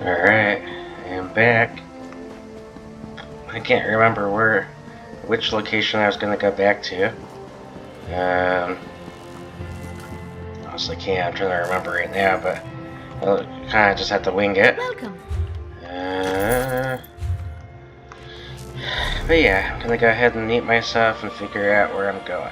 Alright, I am back. I can't remember which location I was gonna go back to. Honestly can't, I'm trying to remember right now, but I'll kind of just have to wing it. Welcome. But yeah, I'm gonna go ahead and eat myself and figure out where I'm going.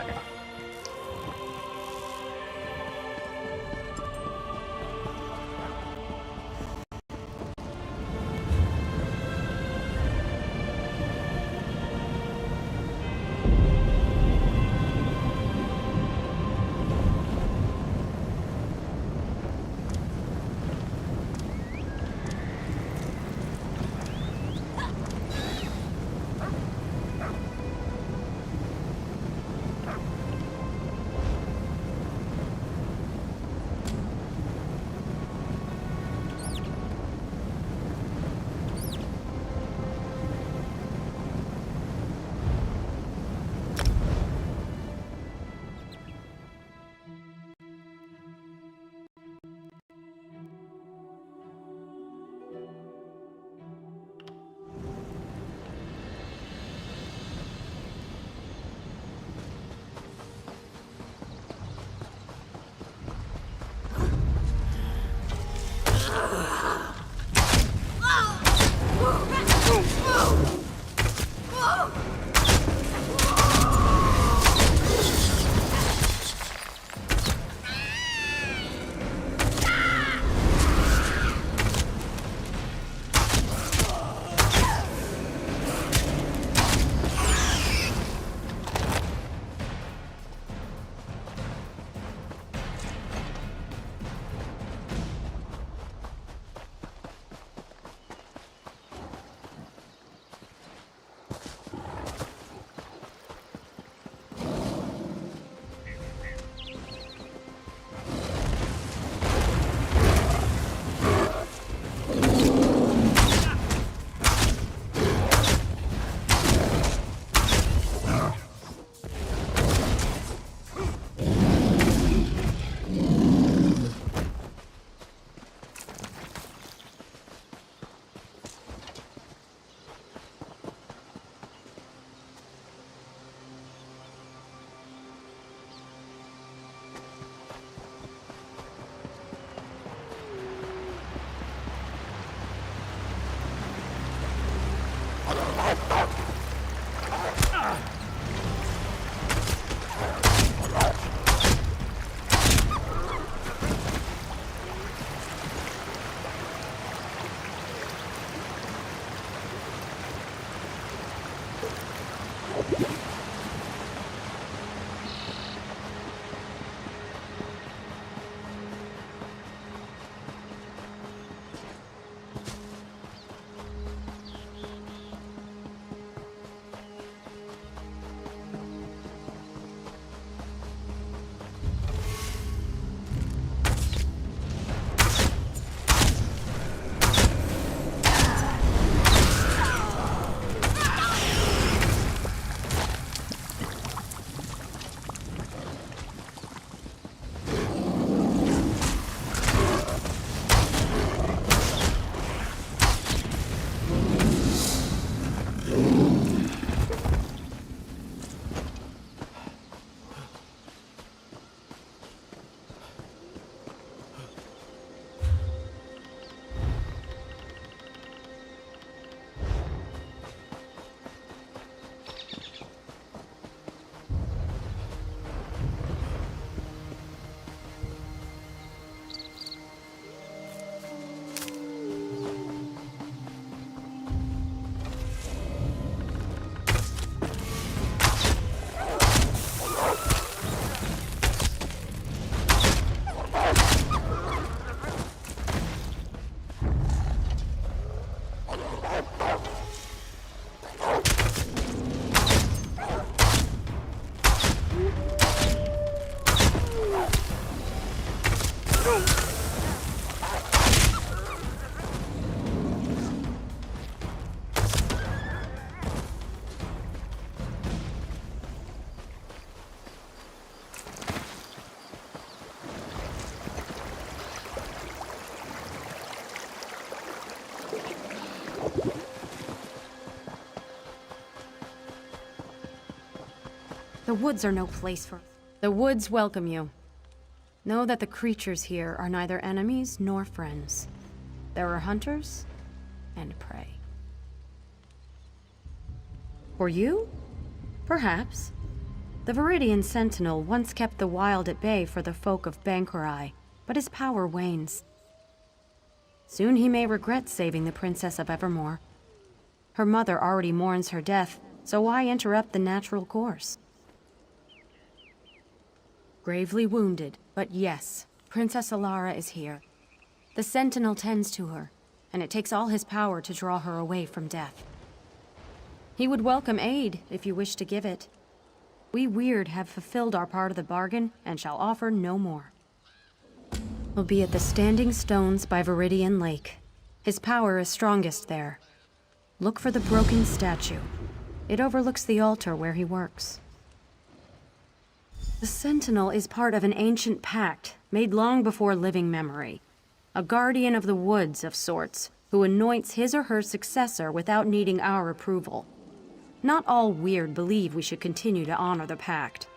The woods are no place for... The woods welcome you. Know that the creatures here are neither enemies nor friends. There are hunters and prey. For you? Perhaps. The Viridian Sentinel once kept the wild at bay for the folk of Bankurai, but his power wanes. Soon he may regret saving the Princess of Evermore. Her mother already mourns her death, so why interrupt the natural course? Gravely wounded, but yes, Princess Alara is here. The Sentinel tends to her, and it takes all his power to draw her away from death. He would welcome aid if you wish to give it. We Weird have fulfilled our part of the bargain and shall offer no more. We'll be at the Standing Stones by Viridian Lake. His power is strongest there. Look for the broken statue. It overlooks the altar where he works. The Sentinel is part of an ancient pact made long before living memory. A guardian of the woods of sorts, who anoints his or her successor without needing our approval. Not all Weird believe we should continue to honor the pact.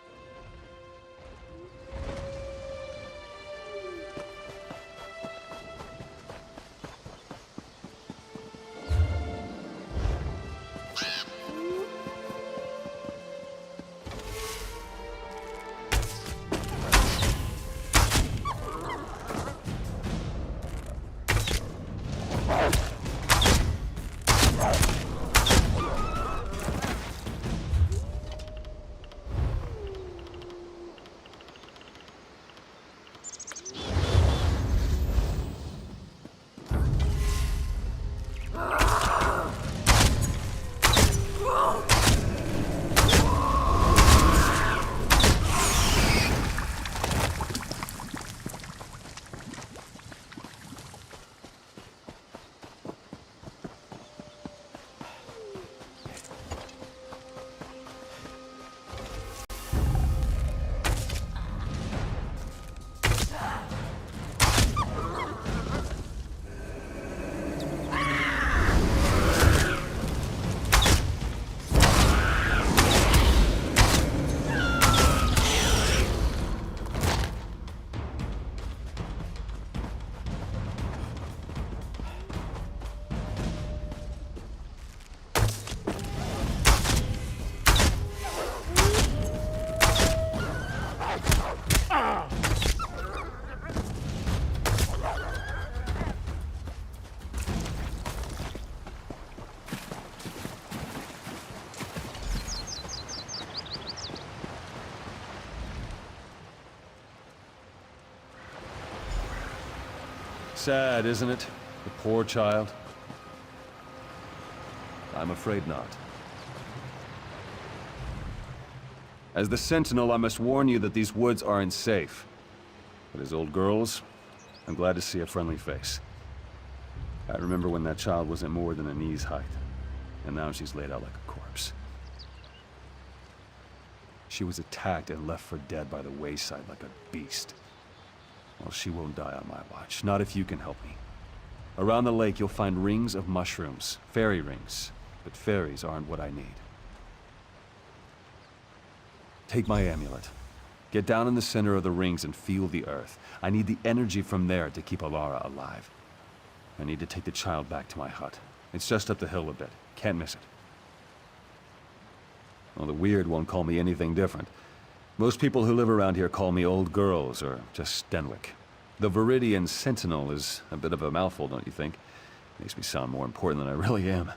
Sad, isn't it? The poor child. I'm afraid not. As the Sentinel, I must warn you that these woods aren't safe. But as old girls, I'm glad to see a friendly face. I remember when that child wasn't more than a knee's height, and now she's laid out like a corpse. She was attacked and left for dead by the wayside like a beast. Well, she won't die on my watch, not if you can help me. Around the lake, you'll find rings of mushrooms, fairy rings, but fairies aren't what I need. Take my amulet. Get down in the center of the rings and feel the earth. I need the energy from there to keep Alara alive. I need to take the child back to my hut. It's just up the hill a bit. Can't miss it. Well, the Weird won't call me anything different. Most people who live around here call me Old Girls, or just Stenwick. The Viridian Sentinel is a bit of a mouthful, don't you think? Makes me sound more important than I really am.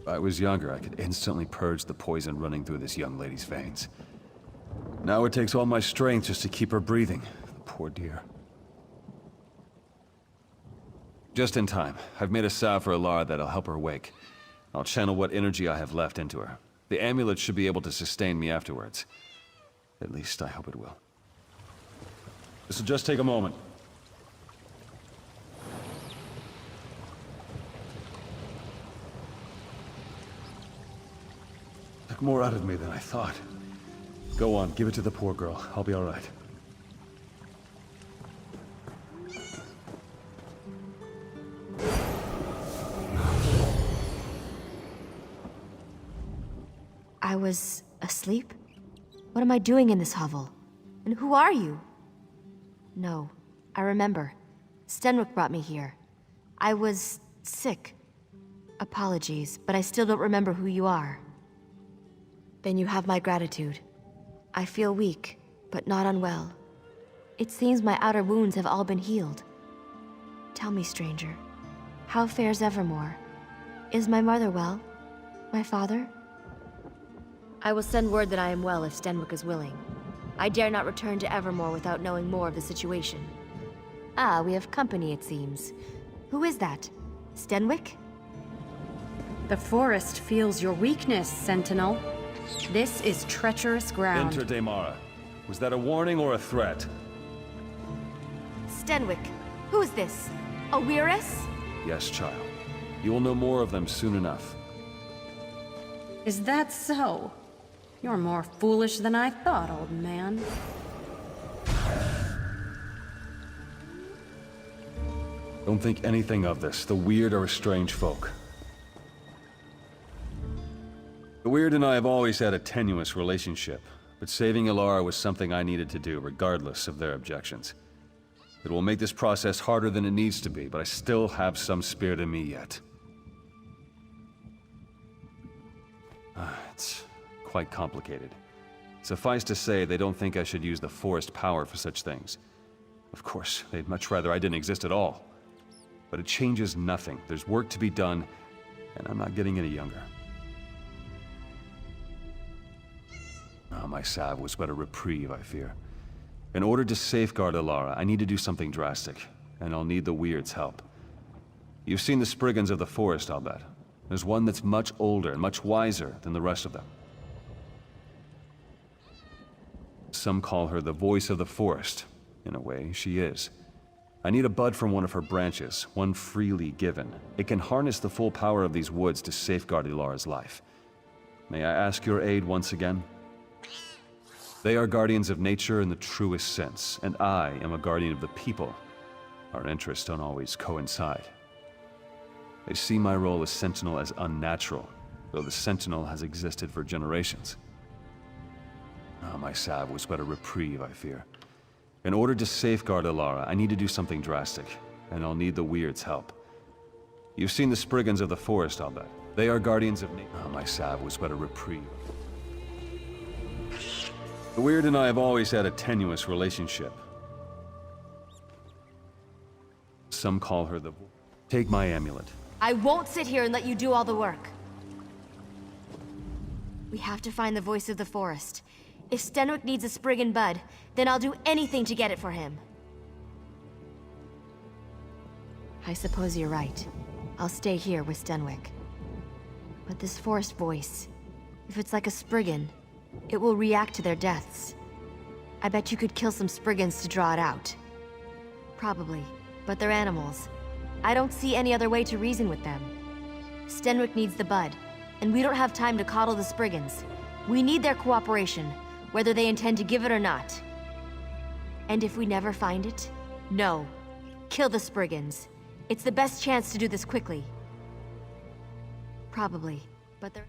If I was younger, I could instantly purge the poison running through this young lady's veins. Now it takes all my strength just to keep her breathing. The poor dear. Just in time. I've made a salve for Alara that'll help her wake. I'll channel what energy I have left into her. The amulet should be able to sustain me afterwards. At least I hope it will. This'll just take a moment. Took more out of me than I thought. Go on, give it to the poor girl. I'll be all right. I was asleep? What am I doing in this hovel? And who are you? No, I remember. Stenwick brought me here. I was sick. Apologies, but I still don't remember who you are. Then you have my gratitude. I feel weak, but not unwell. It seems my outer wounds have all been healed. Tell me, stranger, how fares Evermore? Is my mother well? My father? I will send word that I am well if Stenwick is willing. I dare not return to Evermore without knowing more of the situation. Ah, we have company, it seems. Who is that? Stenwick? The forest feels your weakness, Sentinel. This is treacherous ground. Enter Daemara. Was that a warning or a threat? Stenwick. Who is this? Oeiris? Yes, child. You will know more of them soon enough. Is that so? You're more foolish than I thought, old man. Don't think anything of this. The Weird are a strange folk. The Weird and I have always had a tenuous relationship, but saving Alara was something I needed to do, regardless of their objections. It will make this process harder than it needs to be, but I still have some spirit in me yet. It's quite complicated. Suffice to say, they don't think I should use the forest power for such things. Of course, they'd much rather I didn't exist at all. But it changes nothing. There's work to be done, and I'm not getting any younger. My salve was but a reprieve, I fear. In order to safeguard Alara, I need to do something drastic, and I'll need the Weird's help. You've seen the Spriggans of the forest, I'll bet. There's one that's much older and much wiser than the rest of them. Some call her the voice of the forest. In a way, she is. I need a bud from one of her branches, one freely given. It can harness the full power of these woods to safeguard Alara's life. May I ask your aid once again? They are guardians of nature in the truest sense, and I am a guardian of the people. Our interests don't always coincide. They see my role as Sentinel as unnatural, though the Sentinel has existed for generations. My salve was but a reprieve, I fear. In order to safeguard Alara, I need to do something drastic, and I'll need the Weird's help. You've seen the Spriggans of the forest, I'll bet. They are guardians of nature. My salve was but a reprieve. The Weird and I have always had a tenuous relationship. Some call her the... Take my amulet. I won't sit here and let you do all the work. We have to find the voice of the forest. If Stenwick needs a Spriggan bud, then I'll do anything to get it for him. I suppose you're right. I'll stay here with Stenwick. But this forest voice, if it's like a Spriggan, it will react to their deaths. I bet you could kill some Spriggans to draw it out. Probably, but they're animals. I don't see any other way to reason with them. Stenrick needs the bud, and we don't have time to coddle the Spriggans. We need their cooperation, whether they intend to give it or not. And if we never find it, no. Kill the Spriggans. It's the best chance to do this quickly. Probably, but they're...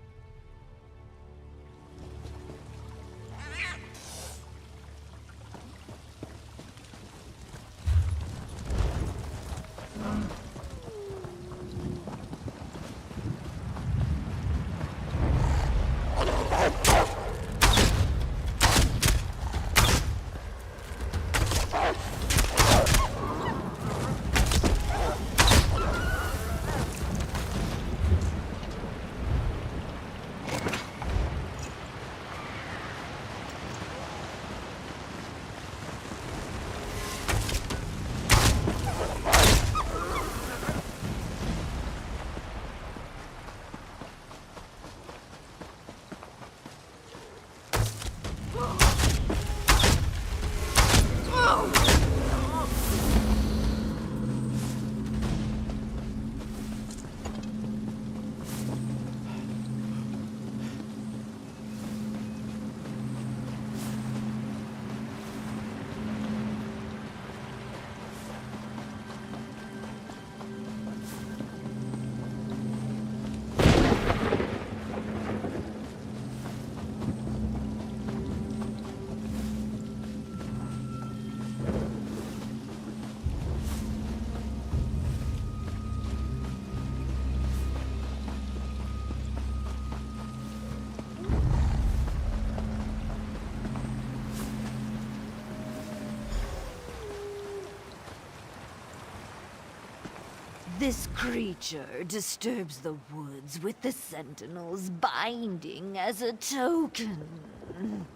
This creature disturbs the woods with the Sentinel's binding as a token.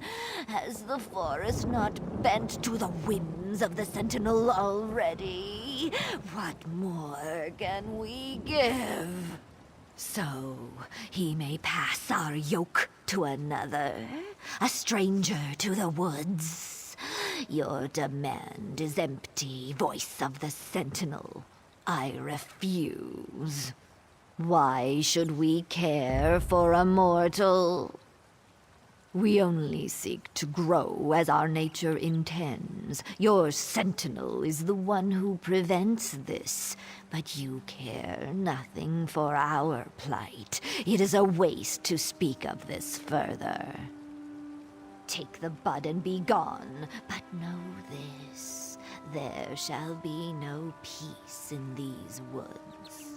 Has the forest not bent to the whims of the Sentinel already? What more can we give? So he may pass our yoke to another, a stranger to the woods. Your demand is empty, voice of the Sentinel. I refuse. Why should we care for a mortal? We only seek to grow as our nature intends. Your Sentinel is the one who prevents this, but you care nothing for our plight. It is a waste to speak of this further. Take the bud and be gone, but know this. There shall be no peace in these woods.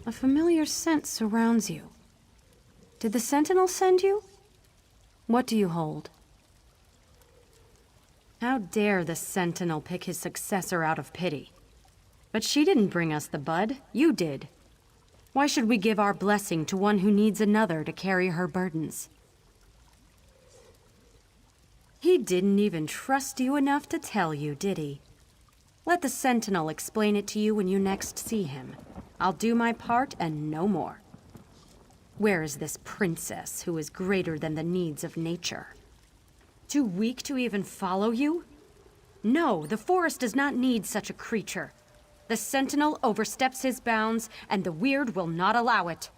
A familiar scent surrounds you. Did the Sentinel send you? What do you hold? How dare the Sentinel pick his successor out of pity? But she didn't bring us the bud, you did. Why should we give our blessing to one who needs another to carry her burdens? He didn't even trust you enough to tell you, did he? Let the Sentinel explain it to you when you next see him. I'll do my part and no more. Where is this princess who is greater than the needs of nature? Too weak to even follow you? No, the forest does not need such a creature. The Sentinel oversteps his bounds, and the Weird will not allow it.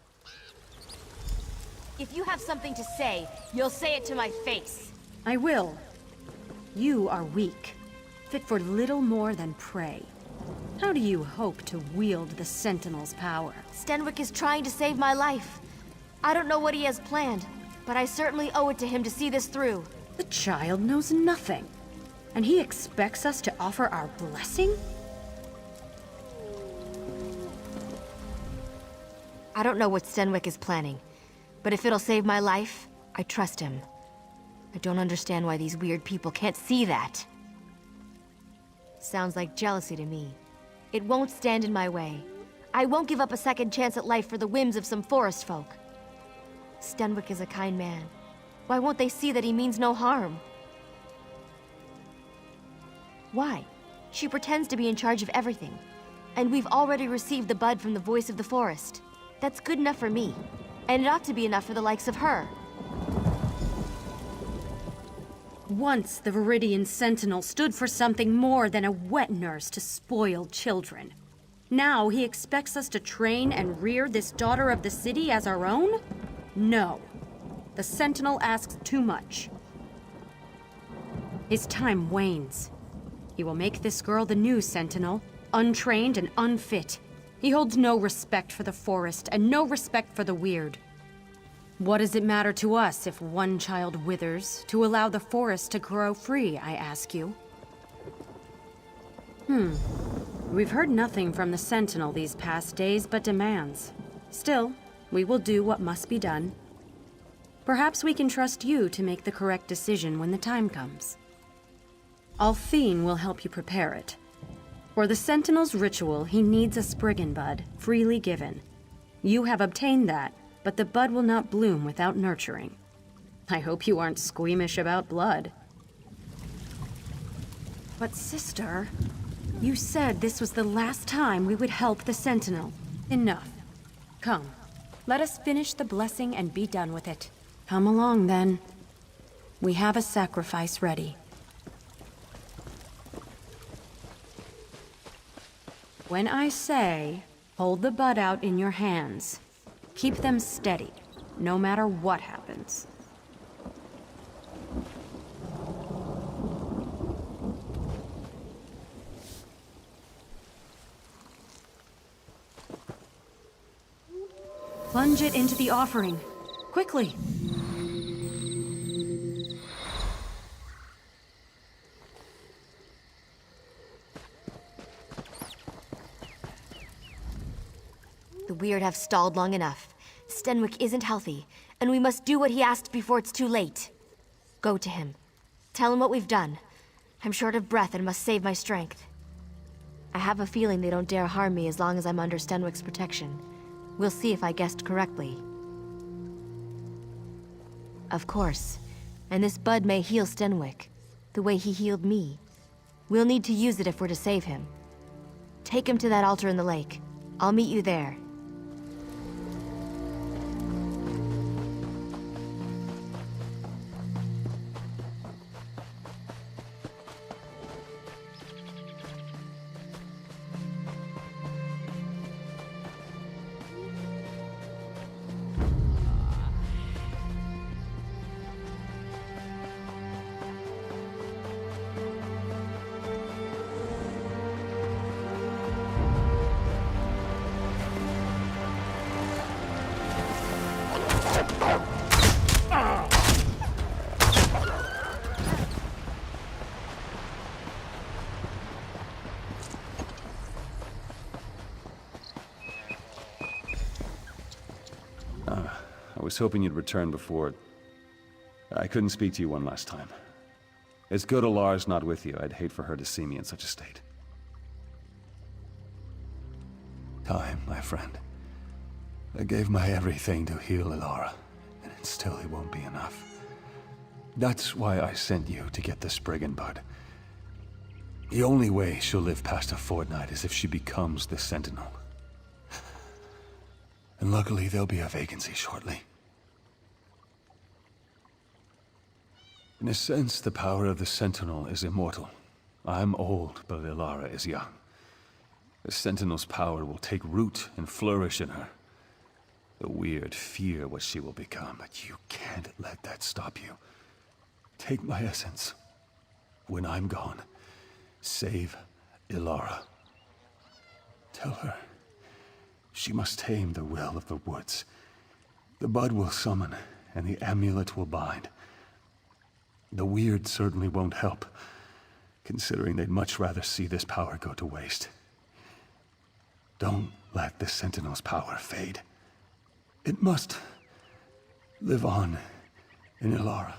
If you have something to say, you'll say it to my face. I will. You are weak, fit for little more than prey. How do you hope to wield the Sentinel's power? Stenwick is trying to save my life. I don't know what he has planned, but I certainly owe it to him to see this through. The child knows nothing, and he expects us to offer our blessing? I don't know what Stenwick is planning, but if it'll save my life, I trust him. I don't understand why these weird people can't see that. Sounds like jealousy to me. It won't stand in my way. I won't give up a second chance at life for the whims of some forest folk. Stenwick is a kind man. Why won't they see that he means no harm? Why? She pretends to be in charge of everything. And we've already received the bud from the voice of the forest. That's good enough for me. And it ought to be enough for the likes of her. Once the Viridian Sentinel stood for something more than a wet nurse to spoil children. Now he expects us to train and rear this daughter of the city as our own? No. The Sentinel asks too much. His time wanes. He will make this girl the new Sentinel, untrained and unfit. He holds no respect for the forest and no respect for the Weird. What does it matter to us if one child withers to allow the forest to grow free, I ask you? We've heard nothing from the Sentinel these past days but demands. Still, we will do what must be done. Perhaps we can trust you to make the correct decision when the time comes. Althine will help you prepare it. For the Sentinel's ritual, he needs a Spriggan bud, freely given. You have obtained that, but the bud will not bloom without nurturing. I hope you aren't squeamish about blood. But sister, you said this was the last time we would help the Sentinel. Enough. Come, let us finish the blessing and be done with it. Come along, then. We have a sacrifice ready. When I say, hold the bud out in your hands, keep them steady, no matter what happens. Plunge it into the offering. Quickly! The Weird have stalled long enough. Stenwick isn't healthy, and we must do what he asked before it's too late. Go to him. Tell him what we've done. I'm short of breath and must save my strength. I have a feeling they don't dare harm me as long as I'm under Stenwick's protection. We'll see if I guessed correctly. Of course. And this bud may heal Stenwick, the way he healed me. We'll need to use it if we're to save him. Take him to that altar in the lake. I'll meet you there. I was hoping you'd return before... I couldn't speak to you one last time. It's good Alar's not with you. I'd hate for her to see me in such a state. Time, my friend. I gave my everything to heal Alara, and still it won't be enough. That's why I sent you to get the Spriggan bud. The only way she'll live past a fortnight is if she becomes the Sentinel. And luckily, there'll be a vacancy shortly. In a sense, the power of the Sentinel is immortal. I'm old, but Ilara is young. The Sentinel's power will take root and flourish in her. The weird fear what she will become, but you can't let that stop you. Take my essence. When I'm gone, save Ilara. Tell her she must tame the will of the woods. The bud will summon, and the amulet will bind. The weird certainly won't help, considering they'd much rather see this power go to waste. Don't let the Sentinel's power fade. It must live on in Ilara.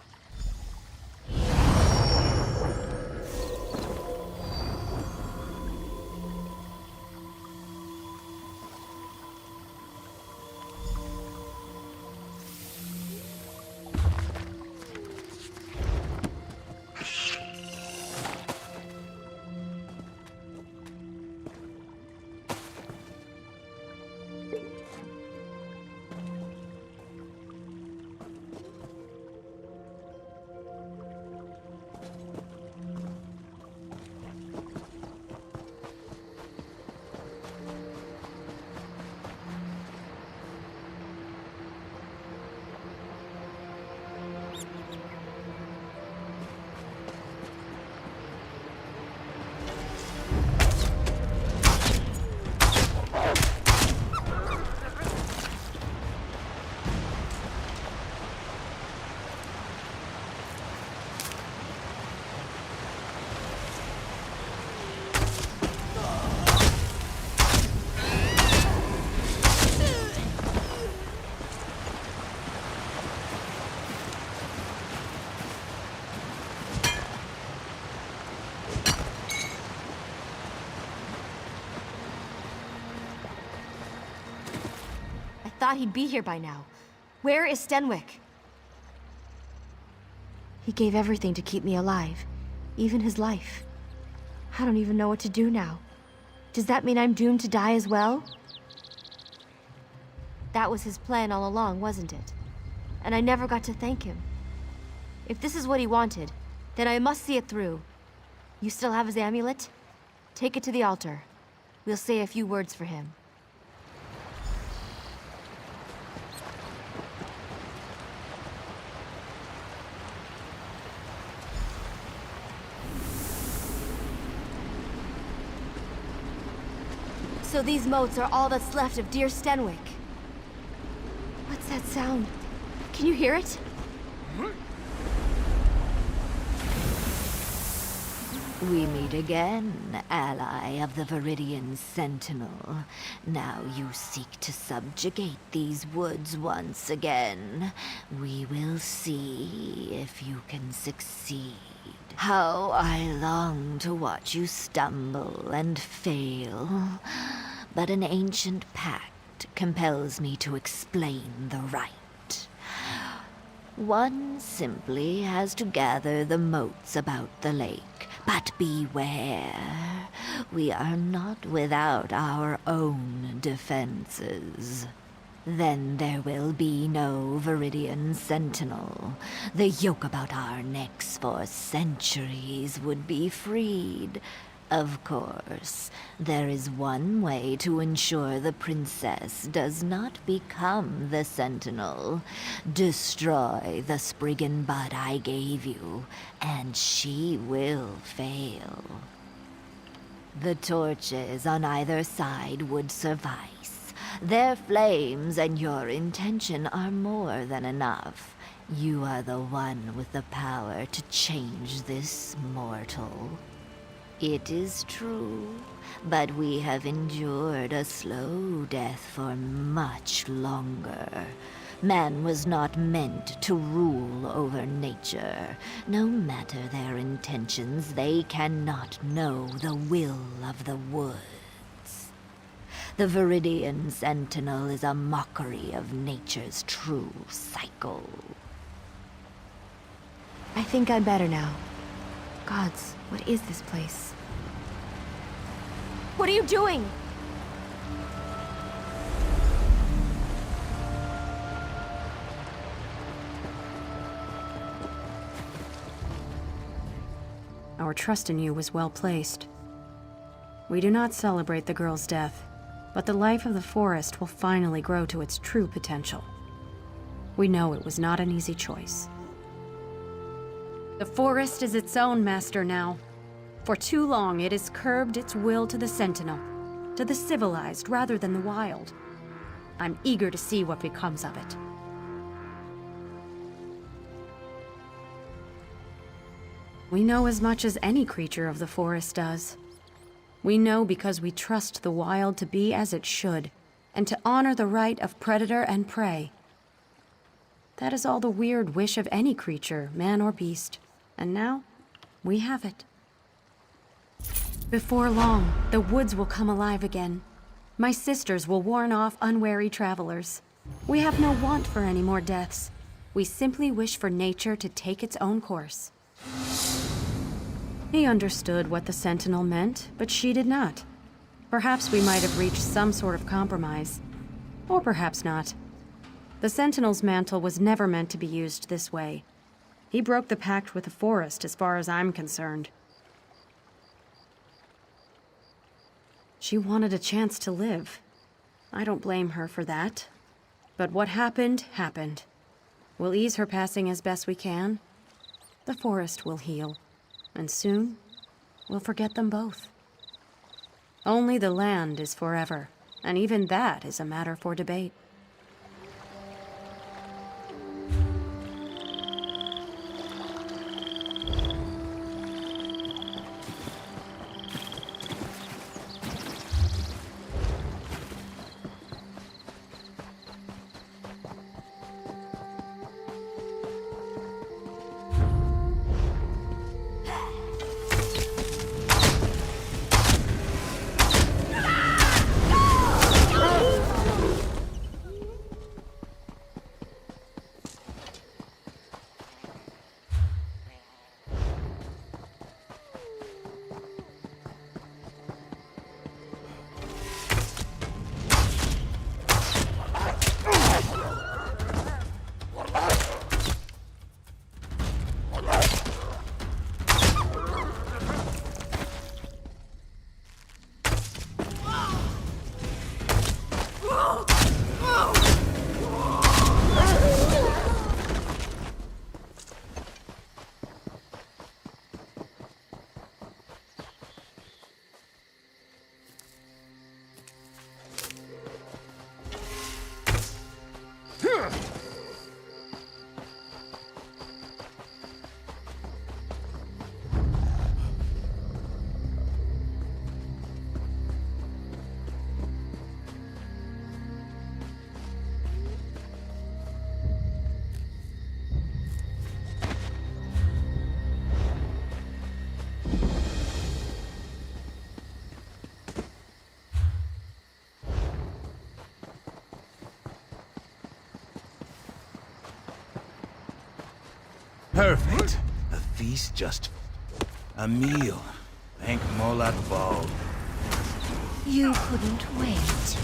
Thought he'd be here by now. Where is Stenwick? He gave everything to keep me alive, even his life. I don't even know what to do now. Does that mean I'm doomed to die as well? That was his plan all along, wasn't it? And I never got to thank him. If this is what he wanted, then I must see it through. You still have his amulet? Take it to the altar. We'll say a few words for him. So these moats are all that's left of dear Stenwick. What's that sound? Can you hear it? We meet again, ally of the Viridian Sentinel. Now you seek to subjugate these woods once again. We will see if you can succeed. How I long to watch you stumble and fail. But an ancient pact compels me to explain the rite. One simply has to gather the moats about the lake. But beware, we are not without our own defenses. Then there will be no Viridian Sentinel. The yoke about our necks for centuries would be freed. Of course, there is one way to ensure the princess does not become the Sentinel. Destroy the Spriggan bud I gave you, and she will fail. The torches on either side would suffice. Their flames and your intention are more than enough. You are the one with the power to change this mortal. It is true, but we have endured a slow death for much longer. Man was not meant to rule over nature. No matter their intentions, they cannot know the will of the woods. The Viridian Sentinel is a mockery of nature's true cycle. I think I'm better now. Gods, what is this place? What are you doing? Our trust in you was well placed. We do not celebrate the girl's death, but the life of the forest will finally grow to its true potential. We know it was not an easy choice. The forest is its own master now. For too long, it has curbed its will to the Sentinel, to the civilized rather than the wild. I'm eager to see what becomes of it. We know as much as any creature of the forest does. We know because we trust the wild to be as it should, and to honor the right of predator and prey. That is all the weird wish of any creature, man or beast. And now, we have it. Before long, the woods will come alive again. My sisters will warn off unwary travelers. We have no want for any more deaths. We simply wish for nature to take its own course. He understood what the Sentinel meant, but she did not. Perhaps we might have reached some sort of compromise. Or perhaps not. The Sentinel's mantle was never meant to be used this way. He broke the pact with the forest as far as I'm concerned. She wanted a chance to live. I don't blame her for that. But what happened, happened. We'll ease her passing as best we can. The forest will heal. And soon, we'll forget them both. Only the land is forever, and even that is a matter for debate. Perfect. A feast just... a meal. Thank Molag Bal. You couldn't wait.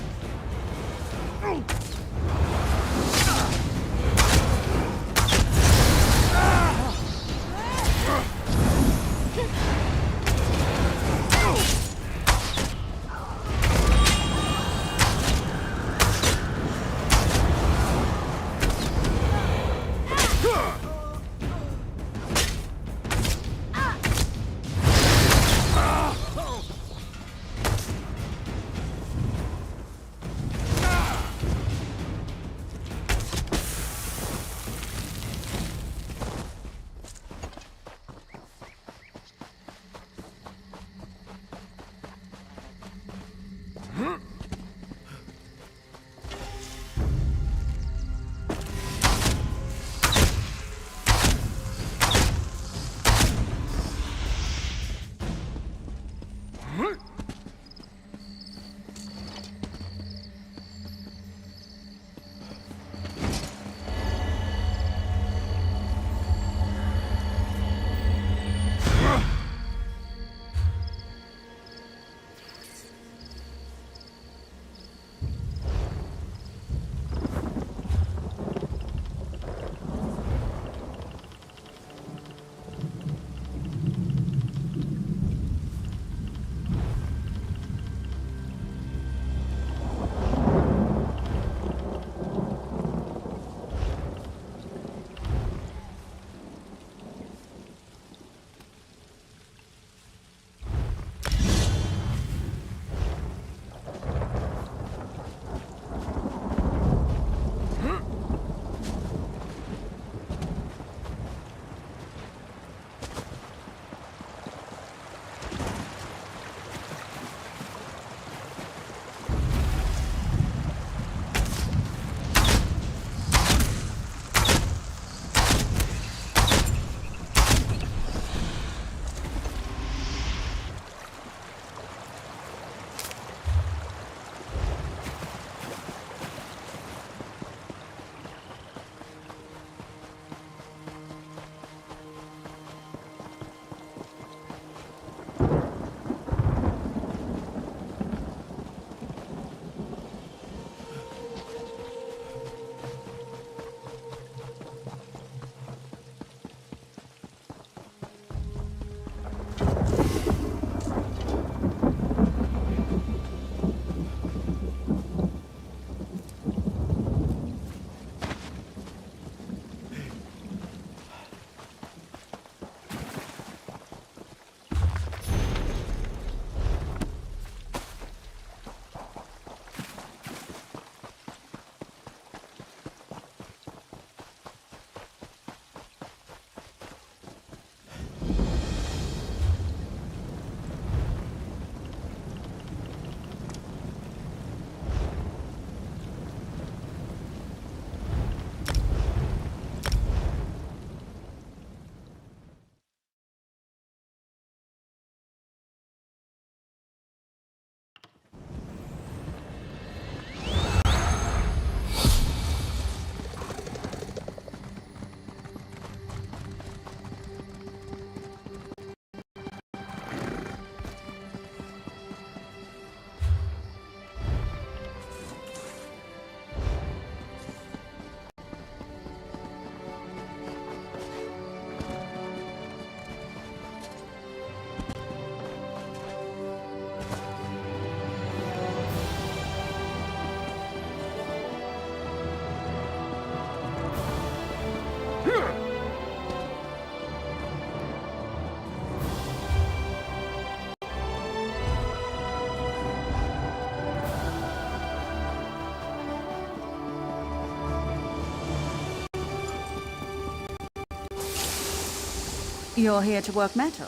You're here to work metal?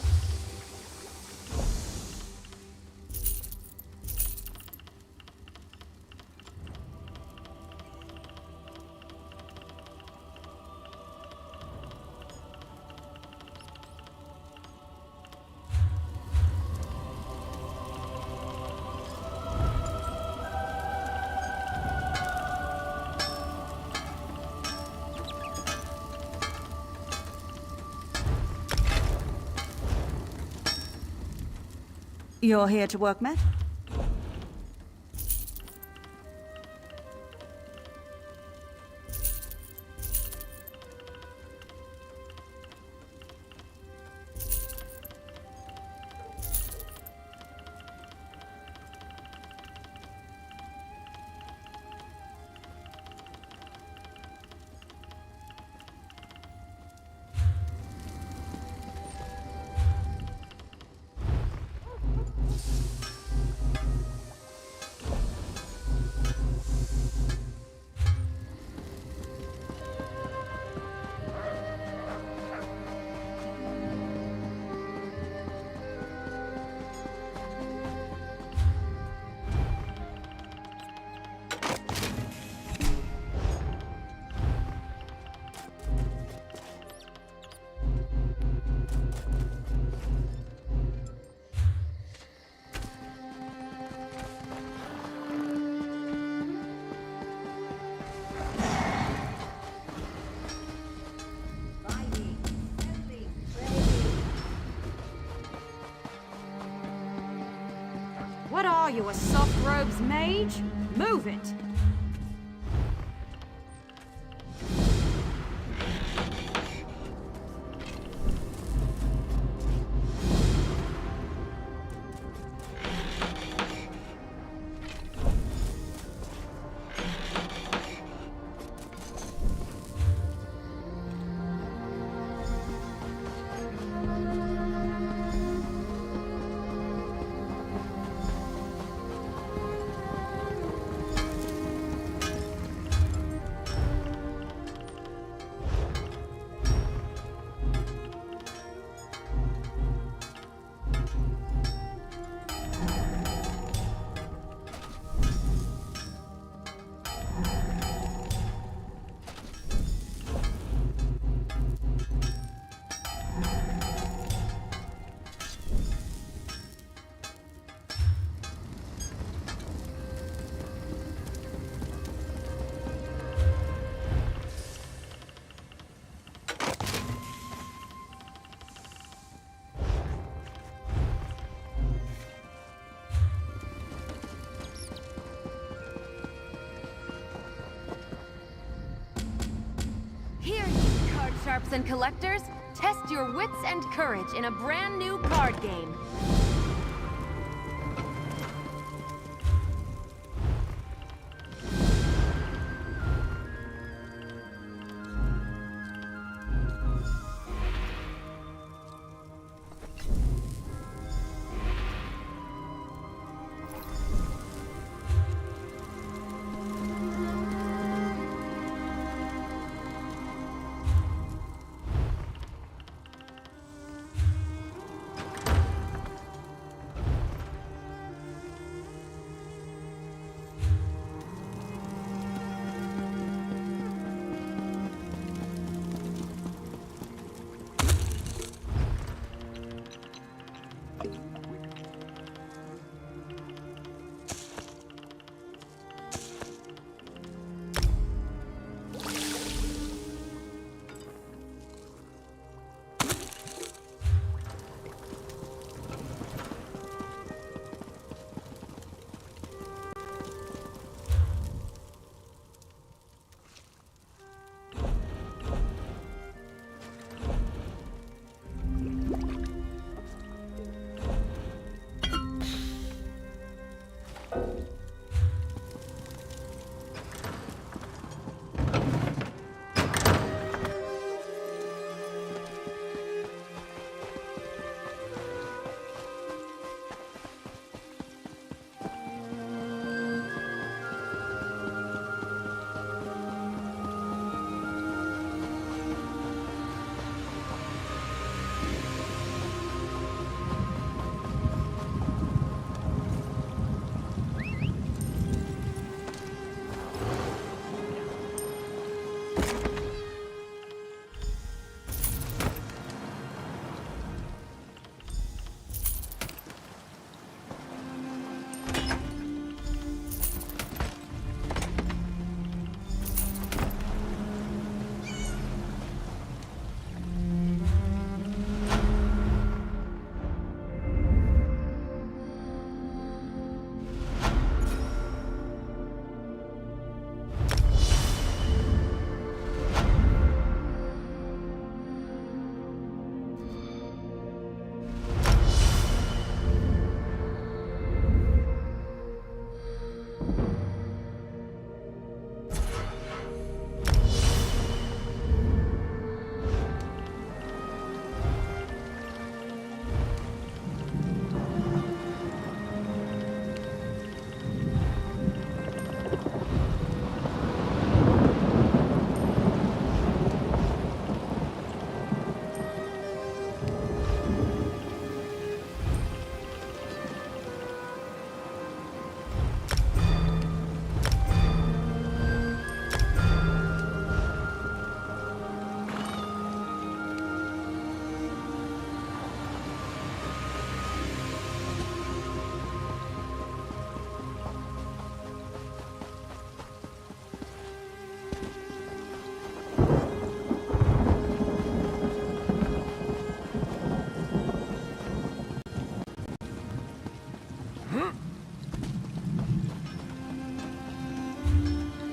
You're here to work metal? What are you, a soft robes mage? Move it! Here, you card sharps and collectors! Test your wits and courage in a brand new card game.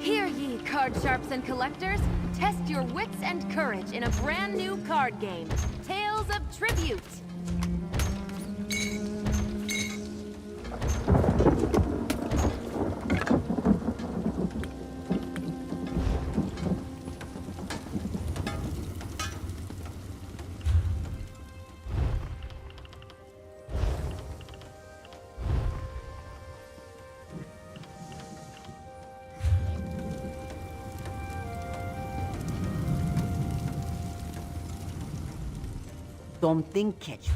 Hear ye, card sharps and collectors. Test your wits and courage in a brand new card game, Tales of Tribute. Something catch.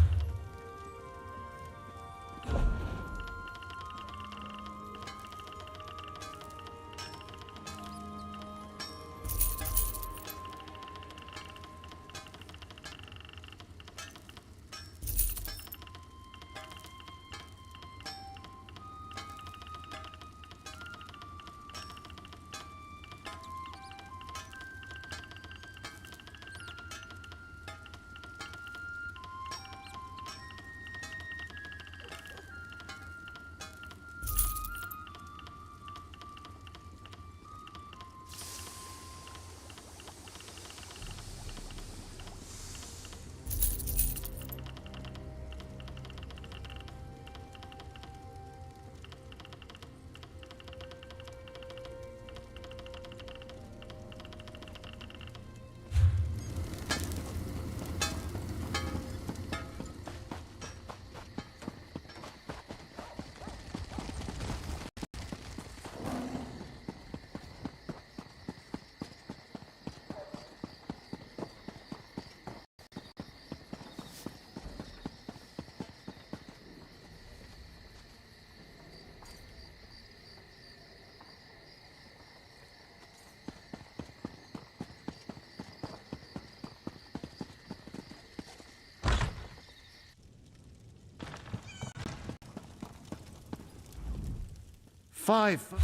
Five.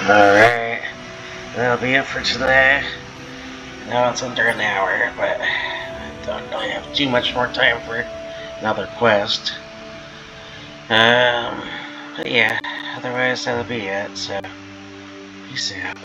Alright, that'll be it for today. Now it's under an hour, but I don't really have too much more time for another quest. But yeah, otherwise that'll be it, so peace out.